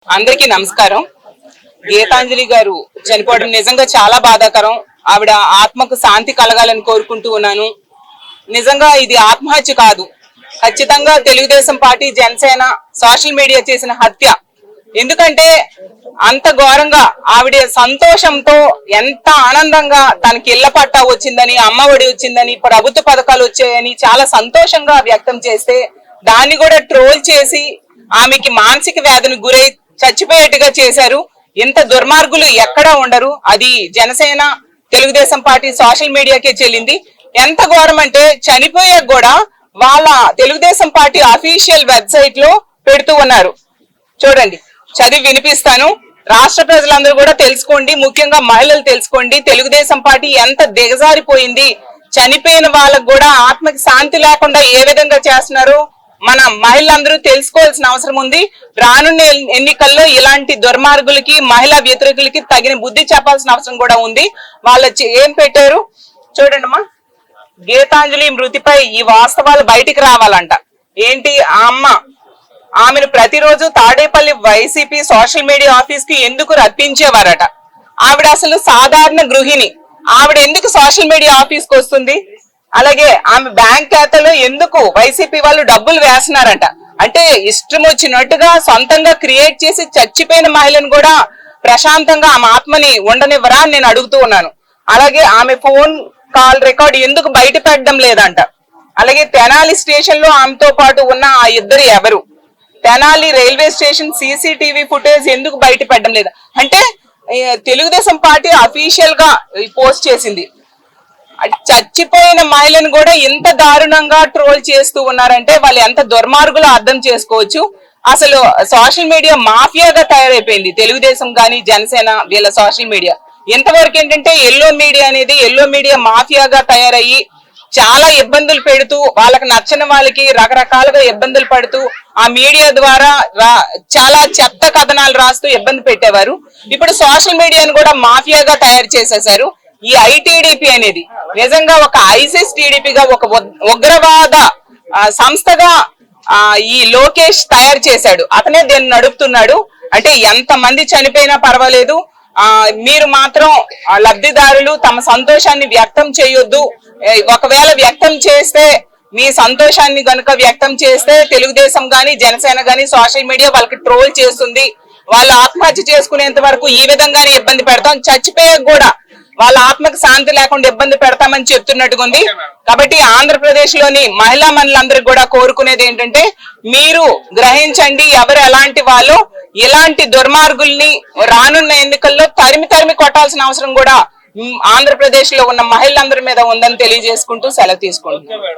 అందరికీ నమస్కారం. గీతాంజలి గారు చనిపోవడం నిజంగా చాలా బాధాకరం. ఆవిడ ఆత్మకు శాంతి కలగాలని కోరుకుంటూ ఉన్నాను. నిజంగా ఇది ఆత్మహత్య కాదు, ఖచ్చితంగా Telugu Desam party, Janasena, social media చేసిన హత్య. ఎందుకంటే అంత ఘోరంగా ఆవిడ సంతోషంతో ఎంత ఆనందంగా తనకి ఇళ్ల పట్టా వచ్చిందని, అమ్మఒడి వచ్చిందని, ప్రభుత్వ పథకాలు వచ్చాయని చాలా సంతోషంగా వ్యక్తం చేస్తే దాన్ని కూడా ట్రోల్ చేసి ఆమెకి మానసిక వ్యాధిని గురై చచ్చిపోయేట్టుగా చేశారు. ఇంత దుర్మార్గులు ఎక్కడా ఉండరు. అది జనసేన, తెలుగుదేశం పార్టీ సోషల్ మీడియాకే చెల్లింది. ఎంత ఘోరం అంటే చనిపోయాక కూడా వాళ్ళ తెలుగుదేశం పార్టీ అఫీషియల్ వెబ్సైట్ లో పెడుతూ ఉన్నారు. చూడండి, చదివి వినిపిస్తాను. రాష్ట్ర ప్రజలందరూ కూడా తెలుసుకోండి, ముఖ్యంగా మహిళలు తెలుసుకోండి, తెలుగుదేశం పార్టీ ఎంత దిగజారిపోయింది. చనిపోయిన వాళ్ళకు కూడా ఆత్మకి శాంతి లేకుండా ఏ విధంగా చేస్తున్నారు మన మహిళలందరూ తెలుసుకోవాల్సిన అవసరం ఉంది. రానున్న ఎన్నికల్లో ఇలాంటి దుర్మార్గులకి, మహిళా వ్యతిరేకులకి తగిన బుద్ధి చెప్పాల్సిన అవసరం కూడా ఉంది. వాళ్ళ ఏం పెట్టారు చూడండి అమ్మా. గీతాంజలి మృతిపై ఈ వాస్తవాలు బయటికి రావాలంట. ఏంటి, ఆ అమ్మ ఆమెను ప్రతిరోజు Tadepalli YCP social media office కి ఎందుకు రప్పించేవారట. ఆవిడ అసలు సాధారణ గృహిణి, ఆవిడ ఎందుకు సోషల్ మీడియా ఆఫీస్ కు వస్తుంది? అలాగే ఆమె బ్యాంక్ ఖాతాలో ఎందుకు వైసీపీ వాళ్ళు డబ్బులు వేస్తున్నారంట. అంటే ఇష్టం వచ్చినట్టుగా సొంతంగా క్రియేట్ చేసి చచ్చిపోయిన మహిళను కూడా ప్రశాంతంగా ఆమె ఆత్మని ఉండనివ్వరా అని నేను అడుగుతూ ఉన్నాను. అలాగే ఆమె ఫోన్ కాల్ రికార్డ్ ఎందుకు బయట పెట్టడం లేదంట. అలాగే తెనాలి స్టేషన్ లో ఆమెతో పాటు ఉన్న ఆ ఇద్దరు ఎవరు? Tenali railway station CCTV footage ఎందుకు బయట పెట్టడం లేదా? అంటే తెలుగుదేశం పార్టీ అఫీషియల్ గా పోస్ట్ చేసింది. చచ్చిపోయిన మహిళను కూడా ఇంత దారుణంగా ట్రోల్ చేస్తూ ఉన్నారంటే వాళ్ళు ఎంత దుర్మార్గులో అర్థం చేసుకోవచ్చు. అసలు సోషల్ మీడియా మాఫియాగా తయారైపోయింది తెలుగుదేశం గాని జనసేన వీళ్ళ సోషల్ మీడియా. ఇంతవరకు ఏంటంటే ఎల్లో మీడియా అనేది ఎల్లో మీడియా మాఫియాగా తయారయ్యి చాలా ఇబ్బందులు పెడుతూ వాళ్ళకి నచ్చని వాళ్ళకి రకరకాలుగా ఇబ్బందులు పడుతూ ఆ మీడియా ద్వారా చాలా చెత్త కథనాలు రాస్తూ ఇబ్బంది పెట్టేవారు. ఇప్పుడు సోషల్ మీడియాను కూడా మాఫియాగా తయారు చేసేశారు. ఈ ఐటీడీపీ అనేది నిజంగా ఒక ఐసిస్ టీడీపీగా ఒక ఉగ్రవాద సంస్థగా ఈ లోకేష్ తయారు చేశాడు. అతనే దీన్ని నడుపుతున్నాడు. అంటే ఎంత మంది చనిపోయినా పర్వాలేదు, మీరు మాత్రం లబ్ధిదారులు తమ సంతోషాన్ని వ్యక్తం చేయొద్దు. ఒకవేళ వ్యక్తం చేస్తే మీ సంతోషాన్ని గనుక వ్యక్తం చేస్తే తెలుగుదేశం గాని జనసేన గాని సోషల్ మీడియా వాళ్ళకి ట్రోల్ చేస్తుంది. వాళ్ళు ఆత్మహత్య చేసుకునేంత వరకు ఈ విధంగానే ఇబ్బంది పెడతాం, చచ్చిపోయాక కూడా వాళ్ళ ఆత్మకు శాంతి లేకుండా ఇబ్బంది పెడతామని చెప్తున్నట్టుగా ఉంది. కాబట్టి ఆంధ్రప్రదేశ్ లోని మహిళా మనులందరికీ కూడా కోరుకునేది ఏంటంటే మీరు గ్రహించండి ఎవరు ఎలాంటి వాళ్ళు. ఇలాంటి దుర్మార్గుల్ని రానున్న ఎన్నికల్లో తరిమి కొట్టాల్సిన అవసరం కూడా ఆంధ్రప్రదేశ్ లో ఉన్న మహిళలందరి మీద ఉందని తెలియజేసుకుంటూ సెలవు తీసుకుంటున్నాను.